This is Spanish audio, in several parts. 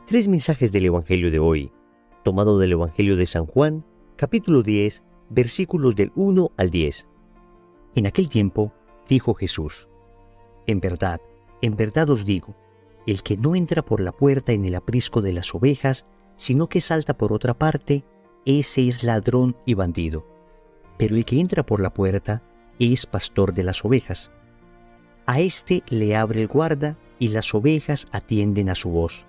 Tres mensajes del Evangelio de hoy, tomado del Evangelio de San Juan, capítulo 10, versículos del 1 al 10. En aquel tiempo, dijo Jesús: en verdad os digo, el que no entra por la puerta en el aprisco de las ovejas, sino que salta por otra parte, ese es ladrón y bandido. Pero el que entra por la puerta es pastor de las ovejas. A éste le abre el guarda, y las ovejas atienden a su voz.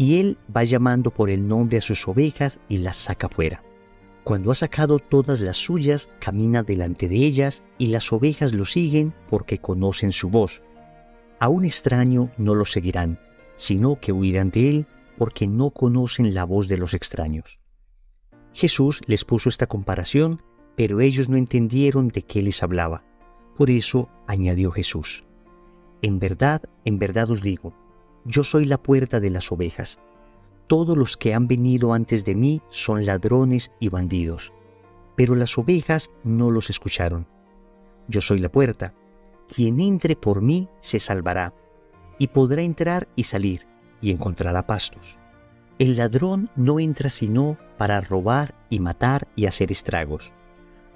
Y él va llamando por el nombre a sus ovejas y las saca fuera. Cuando ha sacado todas las suyas, camina delante de ellas, y las ovejas lo siguen porque conocen su voz. A un extraño no lo seguirán, sino que huirán de él, porque no conocen la voz de los extraños. Jesús les puso esta comparación, pero ellos no entendieron de qué les hablaba. Por eso añadió Jesús: en verdad os digo, yo soy la puerta de las ovejas. Todos los que han venido antes de mí son ladrones y bandidos, pero las ovejas no los escucharon. Yo soy la puerta. Quien entre por mí se salvará, y podrá entrar y salir, y encontrará pastos. El ladrón no entra sino para robar y matar y hacer estragos.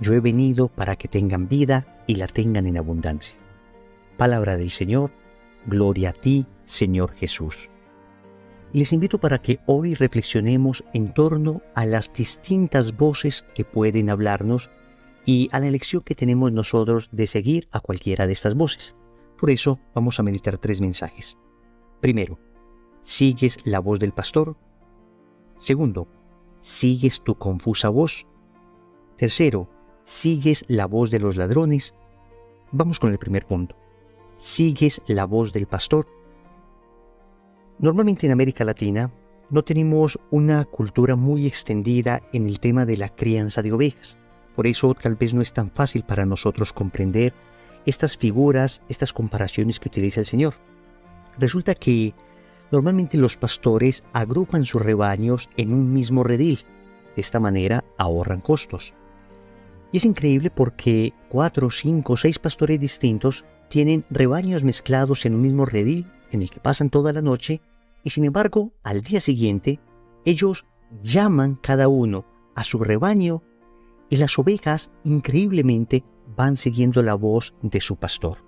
Yo he venido para que tengan vida y la tengan en abundancia. Palabra del Señor. Gloria a ti, Señor Jesús. Les invito para que hoy reflexionemos en torno a las distintas voces que pueden hablarnos y a la elección que tenemos nosotros de seguir a cualquiera de estas voces. Por eso vamos a meditar tres mensajes. Primero, ¿sigues la voz del pastor? Segundo, ¿sigues tu confusa voz? Tercero, ¿sigues la voz de los ladrones? Vamos con el primer punto. ¿Sigues la voz del pastor? Normalmente en América Latina no tenemos una cultura muy extendida en el tema de la crianza de ovejas. Por eso tal vez no es tan fácil para nosotros comprender estas figuras, estas comparaciones que utiliza el Señor. Resulta que normalmente los pastores agrupan sus rebaños en un mismo redil. De esta manera ahorran costos. Y es increíble porque 4, 5, 6 pastores distintos tienen rebaños mezclados en un mismo redil en el que pasan toda la noche, y sin embargo, al día siguiente, ellos llaman cada uno a su rebaño y las ovejas increíblemente van siguiendo la voz de su pastor.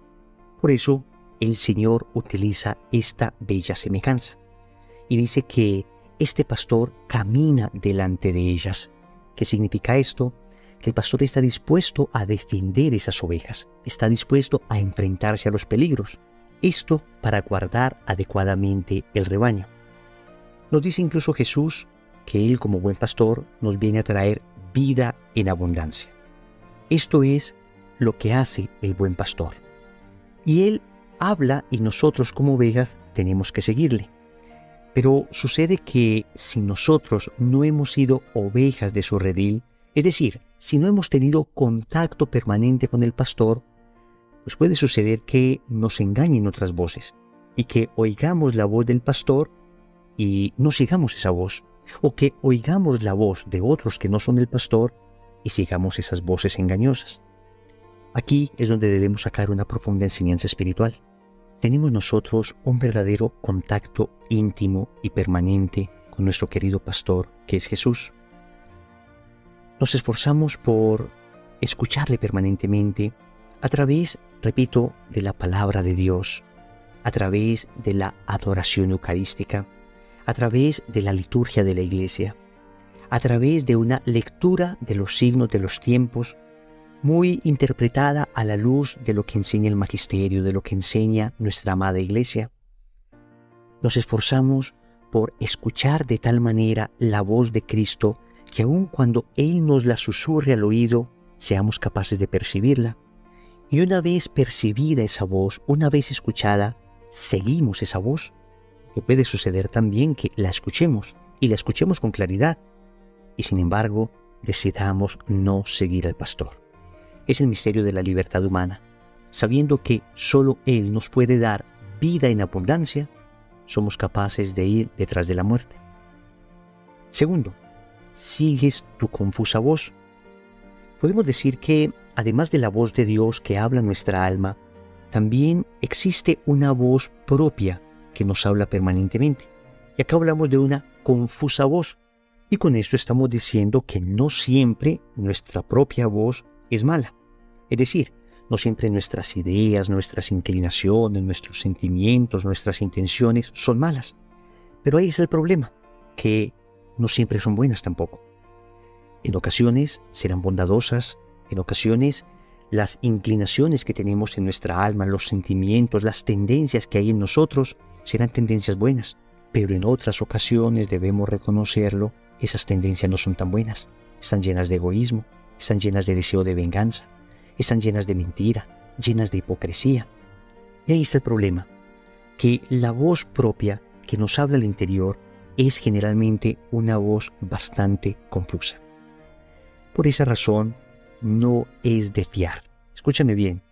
Por eso, el Señor utiliza esta bella semejanza y dice que este pastor camina delante de ellas. ¿Qué significa esto? Que el pastor está dispuesto a defender esas ovejas, está dispuesto a enfrentarse a los peligros. Esto para guardar adecuadamente el rebaño. Nos dice incluso Jesús que Él, como buen pastor, nos viene a traer vida en abundancia. Esto es lo que hace el buen pastor. Y Él habla y nosotros como ovejas tenemos que seguirle. Pero sucede que si nosotros no hemos sido ovejas de su redil, es decir, si no hemos tenido contacto permanente con el pastor, pues puede suceder que nos engañen otras voces y que oigamos la voz del pastor y no sigamos esa voz, o que oigamos la voz de otros que no son del pastor y sigamos esas voces engañosas. Aquí es donde debemos sacar una profunda enseñanza espiritual. Tenemos nosotros un verdadero contacto íntimo y permanente con nuestro querido pastor, que es Jesús. Nos esforzamos por escucharle permanentemente a través, repito, de la palabra de Dios, a través de la adoración eucarística, a través de la liturgia de la Iglesia, a través de una lectura de los signos de los tiempos, muy interpretada a la luz de lo que enseña el magisterio, de lo que enseña nuestra amada Iglesia. Nos esforzamos por escuchar de tal manera la voz de Cristo que aun cuando Él nos la susurre al oído, seamos capaces de percibirla. Y una vez percibida esa voz, una vez escuchada, seguimos esa voz. Que puede suceder también que la escuchemos, y la escuchemos con claridad, y sin embargo decidamos no seguir al pastor. Es el misterio de la libertad humana. Sabiendo que solo Él nos puede dar vida en abundancia, somos capaces de ir detrás de la muerte. Segundo, ¿sigues tu confusa voz? Podemos decir que, además de la voz de Dios que habla en nuestra alma, también existe una voz propia que nos habla permanentemente. Y acá hablamos de una confusa voz. Y con esto estamos diciendo que no siempre nuestra propia voz es mala. Es decir, no siempre nuestras ideas, nuestras inclinaciones, nuestros sentimientos, nuestras intenciones son malas. Pero ahí es el problema, que no siempre son buenas tampoco. En ocasiones serán bondadosas, en ocasiones las inclinaciones que tenemos en nuestra alma, los sentimientos, las tendencias que hay en nosotros serán tendencias buenas. Pero en otras ocasiones debemos reconocerlo, esas tendencias no son tan buenas. Están llenas de egoísmo, están llenas de deseo de venganza, están llenas de mentira, llenas de hipocresía. Y ahí está el problema, que la voz propia que nos habla al interior es generalmente una voz bastante confusa. Por esa razón, no es de fiar. Escúchame bien,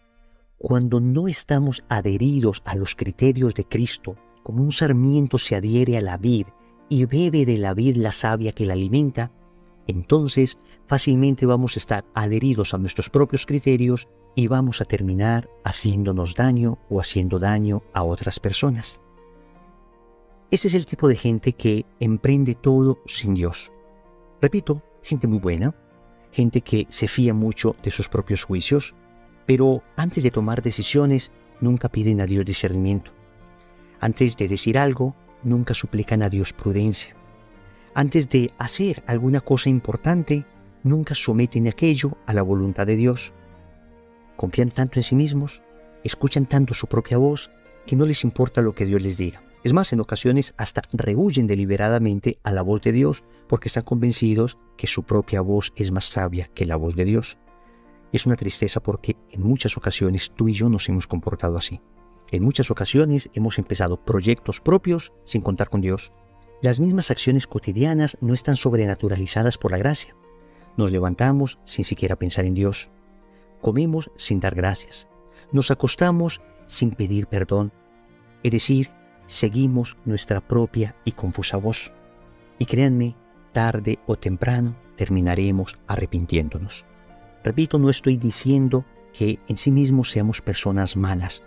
cuando no estamos adheridos a los criterios de Cristo, como un sarmiento se adhiere a la vid y bebe de la vid la savia que la alimenta, entonces fácilmente vamos a estar adheridos a nuestros propios criterios y vamos a terminar haciéndonos daño o haciendo daño a otras personas. Este es el tipo de gente que emprende todo sin Dios. Repito, gente muy buena, gente que se fía mucho de sus propios juicios, pero antes de tomar decisiones nunca piden a Dios discernimiento. Antes de decir algo, nunca suplican a Dios prudencia. Antes de hacer alguna cosa importante, nunca someten aquello a la voluntad de Dios. Confían tanto en sí mismos, escuchan tanto su propia voz, que no les importa lo que Dios les diga. Es más, en ocasiones hasta rehuyen deliberadamente a la voz de Dios porque están convencidos que su propia voz es más sabia que la voz de Dios. Es una tristeza porque en muchas ocasiones tú y yo nos hemos comportado así. En muchas ocasiones hemos empezado proyectos propios sin contar con Dios. Las mismas acciones cotidianas no están sobrenaturalizadas por la gracia. Nos levantamos sin siquiera pensar en Dios. Comemos sin dar gracias. Nos acostamos sin pedir perdón. Es decir, seguimos nuestra propia y confusa voz. Y créanme, tarde o temprano terminaremos arrepintiéndonos. Repito, no estoy diciendo que en sí mismos seamos personas malas,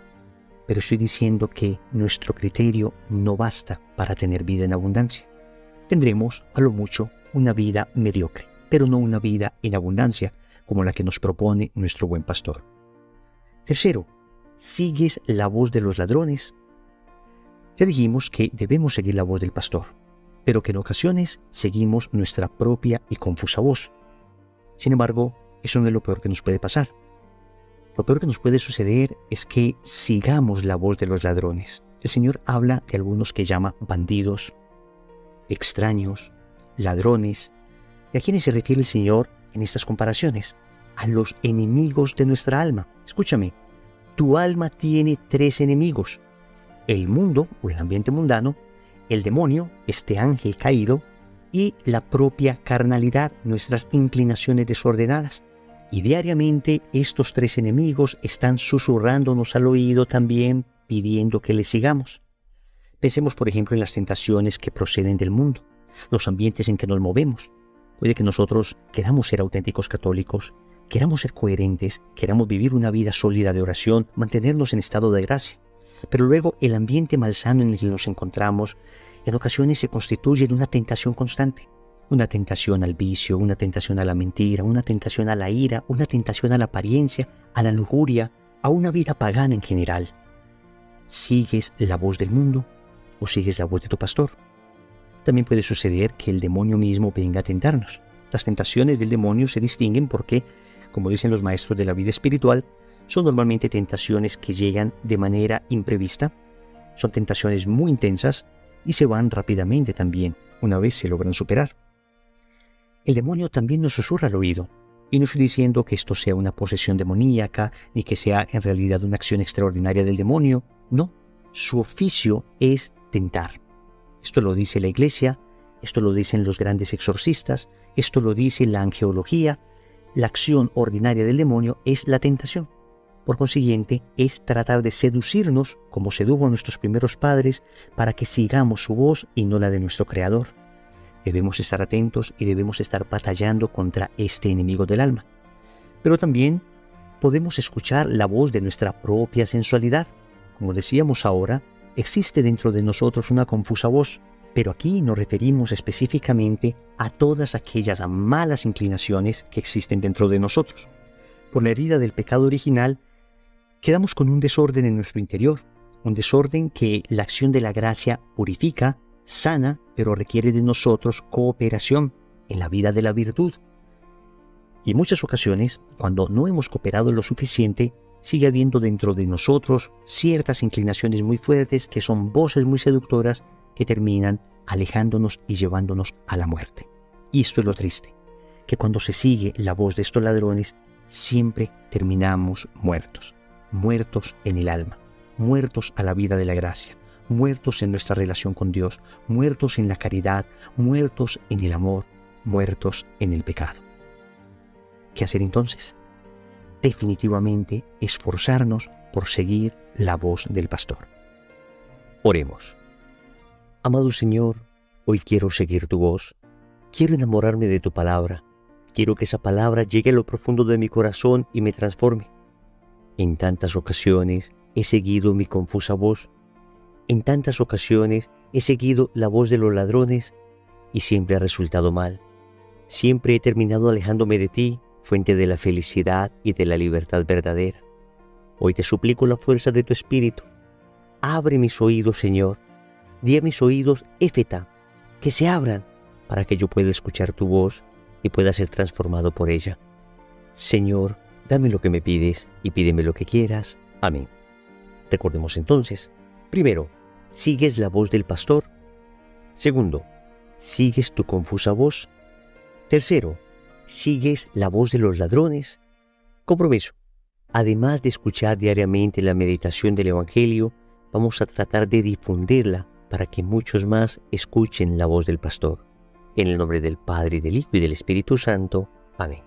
pero estoy diciendo que nuestro criterio no basta para tener vida en abundancia. Tendremos, a lo mucho, una vida mediocre, pero no una vida en abundancia como la que nos propone nuestro buen pastor. Tercero, ¿sigues la voz de los ladrones? Ya dijimos que debemos seguir la voz del pastor, pero que en ocasiones seguimos nuestra propia y confusa voz. Sin embargo, eso no es lo peor que nos puede pasar. Lo peor que nos puede suceder es que sigamos la voz de los ladrones. El Señor habla de algunos que llama bandidos, extraños, ladrones. ¿Y a quiénes se refiere el Señor en estas comparaciones? A los enemigos de nuestra alma. Escúchame, tu alma tiene 3 enemigos. El mundo o el ambiente mundano, el demonio, este ángel caído, y la propia carnalidad, nuestras inclinaciones desordenadas. Y diariamente estos 3 enemigos están susurrándonos al oído también, pidiendo que les sigamos. Pensemos, por ejemplo, en las tentaciones que proceden del mundo, los ambientes en que nos movemos. Puede que nosotros queramos ser auténticos católicos, queramos ser coherentes, queramos vivir una vida sólida de oración, mantenernos en estado de gracia. Pero luego el ambiente malsano en el que nos encontramos en ocasiones se constituye en una tentación constante. Una tentación al vicio, una tentación a la mentira, una tentación a la ira, una tentación a la apariencia, a la lujuria, a una vida pagana en general. ¿Sigues la voz del mundo o sigues la voz de tu pastor? También puede suceder que el demonio mismo venga a tentarnos. Las tentaciones del demonio se distinguen porque, como dicen los maestros de la vida espiritual, son normalmente tentaciones que llegan de manera imprevista, son tentaciones muy intensas y se van rápidamente también, una vez se logran superar. El demonio también nos susurra al oído, y no estoy diciendo que esto sea una posesión demoníaca, ni que sea en realidad una acción extraordinaria del demonio, no, su oficio es tentar. Esto lo dice la Iglesia, esto lo dicen los grandes exorcistas, esto lo dice la angeología. La acción ordinaria del demonio es la tentación. Por consiguiente, es tratar de seducirnos, como sedujo a nuestros primeros padres, para que sigamos su voz y no la de nuestro Creador. Debemos estar atentos y debemos estar batallando contra este enemigo del alma. Pero también podemos escuchar la voz de nuestra propia sensualidad. Como decíamos ahora, existe dentro de nosotros una confusa voz, Pero aquí nos referimos específicamente a todas aquellas malas inclinaciones que existen dentro de nosotros. Por la herida del pecado original, quedamos con un desorden en nuestro interior, un desorden que la acción de la gracia purifica, sana, pero requiere de nosotros cooperación en la vida de la virtud. Y en muchas ocasiones, cuando no hemos cooperado lo suficiente, sigue habiendo dentro de nosotros ciertas inclinaciones muy fuertes que son voces muy seductoras que terminan alejándonos y llevándonos a la muerte. Y esto es lo triste, que cuando se sigue la voz de estos ladrones, siempre terminamos muertos, muertos en el alma, muertos a la vida de la gracia, muertos en nuestra relación con Dios, muertos en la caridad, muertos en el amor, muertos en el pecado. ¿Qué hacer entonces? Definitivamente esforzarnos por seguir la voz del pastor. Oremos. Amado Señor, hoy quiero seguir tu voz. Quiero enamorarme de tu palabra. Quiero que esa palabra llegue a lo profundo de mi corazón y me transforme. En tantas ocasiones he seguido mi confusa voz. En tantas ocasiones he seguido la voz de los ladrones y siempre ha resultado mal. Siempre he terminado alejándome de ti, fuente de la felicidad y de la libertad verdadera. Hoy te suplico la fuerza de tu Espíritu. Abre mis oídos, Señor. Di a mis oídos, éfeta, que se abran para que yo pueda escuchar tu voz y pueda ser transformado por ella. Señor, dame lo que me pides y pídeme lo que quieras. Amén. Recordemos entonces, primero, sigues la voz del pastor. Segundo, sigues tu confusa voz. Tercero, sigues la voz de los ladrones. Compromiso. Además de escuchar diariamente la meditación del Evangelio, vamos a tratar de difundirla para que muchos más escuchen la voz del pastor. En el nombre del Padre, del Hijo y del Espíritu Santo. Amén.